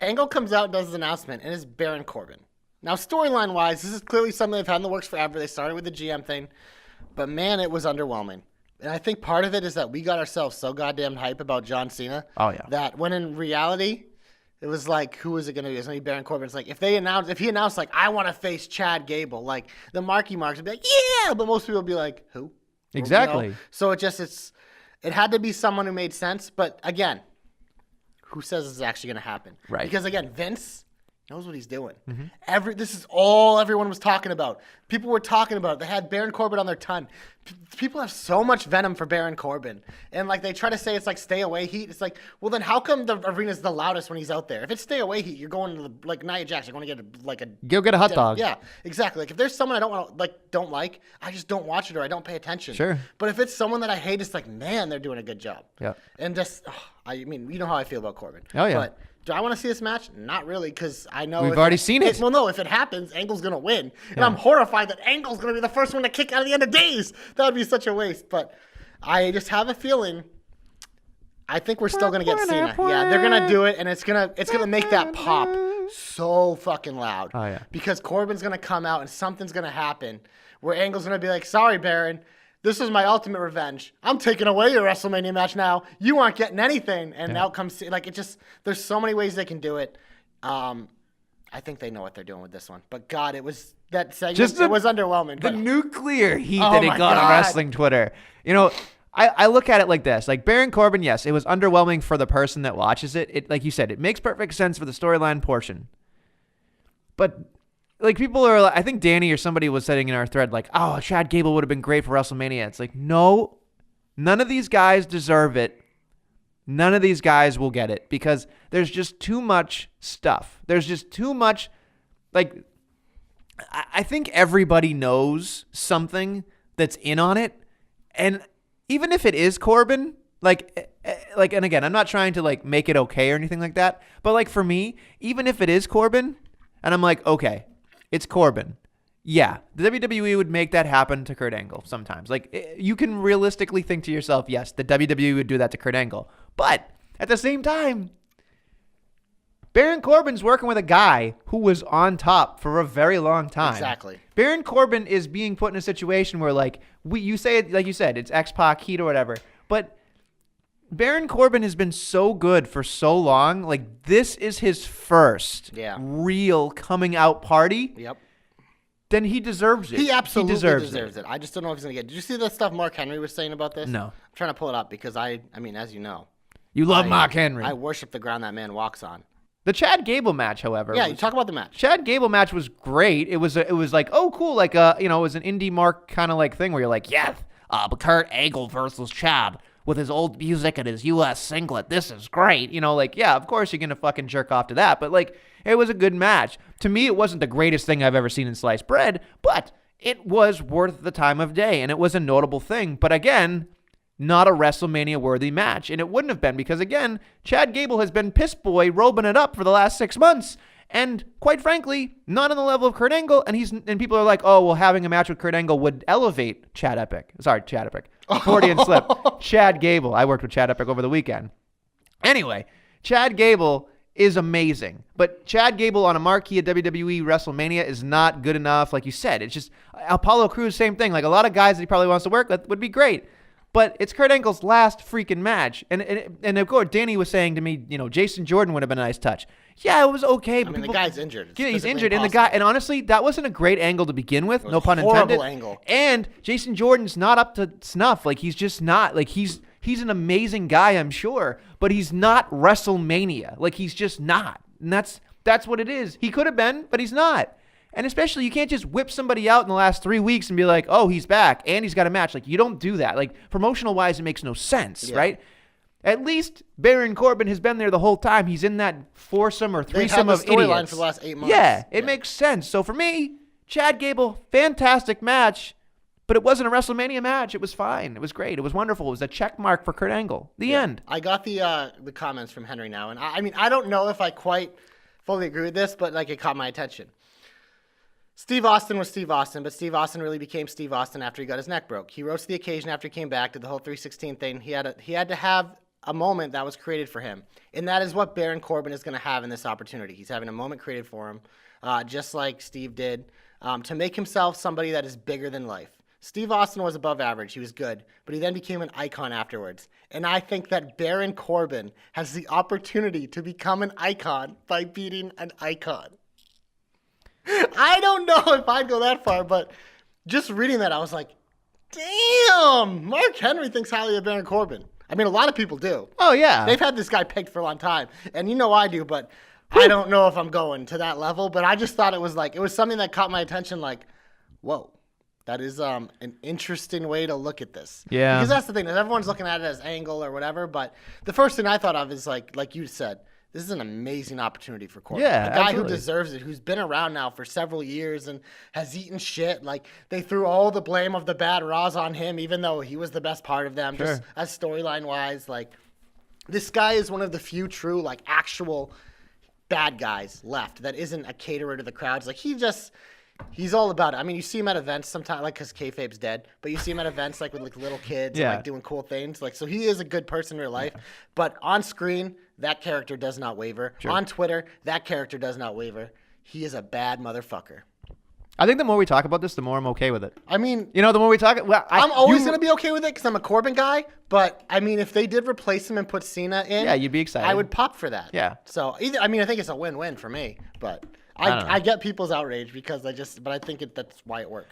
Angle comes out and does his announcement, and it's Baron Corbin. Now, storyline-wise, this is clearly something they've had in the works forever. They started with the GM thing, but man, it was underwhelming. And I think part of it is that we got ourselves so goddamn hype about John Cena. Oh, yeah. That when in reality, it was like, who is it going to be? It's going to be Baron Corbin. It's like, if he announced, like, I want to face Chad Gable, like, the Marky Marks would be like, yeah! But most people would be like, who? Exactly. You know? So it had to be someone who made sense. But again, who says this is actually going to happen? Right. Because again, Vince knows what he's doing. Mm-hmm. This is all everyone was talking about. People were talking about it. They had Baron Corbin on their tongue. People have so much venom for Baron Corbin. And like they try to say it's like stay away heat. It's like, well then how come the arena's the loudest when he's out there? If it's stay away heat, you're going to like Nia Jax, you're going to get go get a hot dog. Yeah, exactly. Like if there's someone I don't like, I just don't watch it or I don't pay attention. Sure. But if it's someone that I hate, it's like, man, they're doing a good job. Yeah. And just, I mean, you know how I feel about Corbin. Oh yeah. But do I want to see this match? Not really, because I know we've already seen it. Well, no, if it happens, Angle's going to win. And I'm horrified that Angle's going to be the first one to kick out of the end of days. That would be such a waste. But I just have a feeling, I think we're still going to get Cena. Yeah, they're going to do it, and it's gonna make that pop so fucking loud. Oh, yeah. Because Corbin's going to come out, and something's going to happen where Angle's going to be like, sorry, Baron. This is my ultimate revenge. I'm taking away your WrestleMania match now. You aren't getting anything. And out comes, like, it just, there's so many ways they can do it. I think they know what they're doing with this one. But, God, it was, that segment, it was underwhelming. The but, nuclear heat that it got on wrestling Twitter. You know, I look at it like this. Like, Baron Corbin, yes, it was underwhelming for the person that watches it. It, like you said, it makes perfect sense for the storyline portion. But like people are, I think Danny or somebody was saying in our thread, like, oh, Chad Gable would have been great for WrestleMania. It's like, no, none of these guys deserve it. None of these guys will get it because there's just too much stuff. There's just too much, like, I think everybody knows something that's in on it. And even if it is Corbin, like, and again, I'm not trying to like make it okay or anything like that. But like for me, even if it is Corbin and I'm like, okay, it's Corbin. Yeah, the WWE would make that happen to Kurt Angle sometimes. Like, you can realistically think to yourself, yes, the WWE would do that to Kurt Angle. But at the same time, Baron Corbin's working with a guy who was on top for a very long time. Exactly. Baron Corbin is being put in a situation where, like, you say it, like you said, it's X-Pac heat or whatever. But Baron Corbin has been so good for so long. Like, this is his first real coming out party. Yep. Then he deserves it. He absolutely deserves it. I just don't know if he's going to get it. Did you see the stuff Mark Henry was saying about this? No. I'm trying to pull it up because I mean, as you know. You love Mark Henry. I worship the ground that man walks on. The Chad Gable match, however. Yeah, you talk about the match. Chad Gable match was great. It was like, oh, cool. Like, it was an indie Mark kind of like thing where you're like, yes, but Kurt Angle versus Chad with his old music and his U.S. singlet. This is great. You know, like, yeah, of course you're going to fucking jerk off to that. But, like, it was a good match. To me, it wasn't the greatest thing I've ever seen in sliced bread, but it was worth the time of day, and it was a notable thing. But, again, not a WrestleMania-worthy match. And it wouldn't have been because, again, Chad Gable has been piss boy robing it up for the last 6 months. And quite frankly, not on the level of Kurt Angle. And people are like, oh, well, having a match with Kurt Angle would elevate Chad Epic. Freudian slip. Chad Gable. I worked with Chad Epic over the weekend. Anyway, Chad Gable is amazing. But Chad Gable on a marquee at WWE WrestleMania is not good enough. Like you said, it's just Apollo Crews, same thing. Like a lot of guys that he probably wants to work with would be great. But it's Kurt Angle's last freaking match. And of course, Danny was saying to me, Jason Jordan would have been a nice touch. Yeah, it was okay. But I mean, the guy's injured. Yeah, he's injured. And honestly, that wasn't a great angle to begin with. No pun intended. Horrible angle. And Jason Jordan's not up to snuff. Like, he's just not. Like, he's an amazing guy, I'm sure. But he's not WrestleMania. Like, he's just not. And that's what it is. He could have been, but he's not. And especially, you can't just whip somebody out in the last 3 weeks and be like, oh, he's back and he's got a match. Like, you don't do that. Like, promotional-wise, it makes no sense, right? At least Baron Corbin has been there the whole time. He's in that foursome or threesome of idiots. Storyline for the last 8 months. Yeah, it makes sense. So for me, Chad Gable, fantastic match, but it wasn't a WrestleMania match. It was fine. It was great. It was wonderful. It was a check mark for Kurt Angle. The end. I got the comments from Henry now, and I mean, I don't know if I quite fully agree with this, but like it caught my attention. Steve Austin was Steve Austin, but Steve Austin really became Steve Austin after he got his neck broke. He rose to the occasion after he came back, did the whole 316 thing. He had to have a moment that was created for him. And that is what Baron Corbin is going to have in this opportunity. He's having a moment created for him, just like Steve did, to make himself somebody that is bigger than life. Steve Austin was above average. He was good, but he then became an icon afterwards. And I think that Baron Corbin has the opportunity to become an icon by beating an icon. I don't know if I'd go that far, but just reading that, I was like, damn, Mark Henry thinks highly of Baron Corbin. I mean, a lot of people do. Oh, yeah. They've had this guy picked for a long time. And you know I do, but I don't know if I'm going to that level. But I just thought it was something that caught my attention like, whoa. That is an interesting way to look at this. Yeah. Because that's the thing. Everyone's looking at it as angle or whatever. But the first thing I thought of is like you said, this is an amazing opportunity for Corbin. Yeah, a guy absolutely. who deserves it, who's been around now for several years and has eaten shit. Like, they threw all the blame of the bad Raws on him, even though he was the best part of them, just as storyline-wise. Like, this guy is one of the few true, like, actual bad guys left that isn't a caterer to the crowds. Like, he's all about it. I mean, you see him at events sometimes, like, because kayfabe's dead, but you see him at events, like, with, like, little kids and, like, doing cool things. Like, so he is a good person in real life. Yeah. But on screen, that character does not waver. Sure. On Twitter, that character does not waver. He is a bad motherfucker. I think the more we talk about this, the more I'm okay with it. I mean, the more we talk, well, I'm always going to be okay with it because I'm a Corbin guy. But I mean, if they did replace him and put Cena in, yeah, you'd be excited. I would pop for that. Yeah. So I think it's a win-win for me. But I get people's outrage because but I think that's why it works.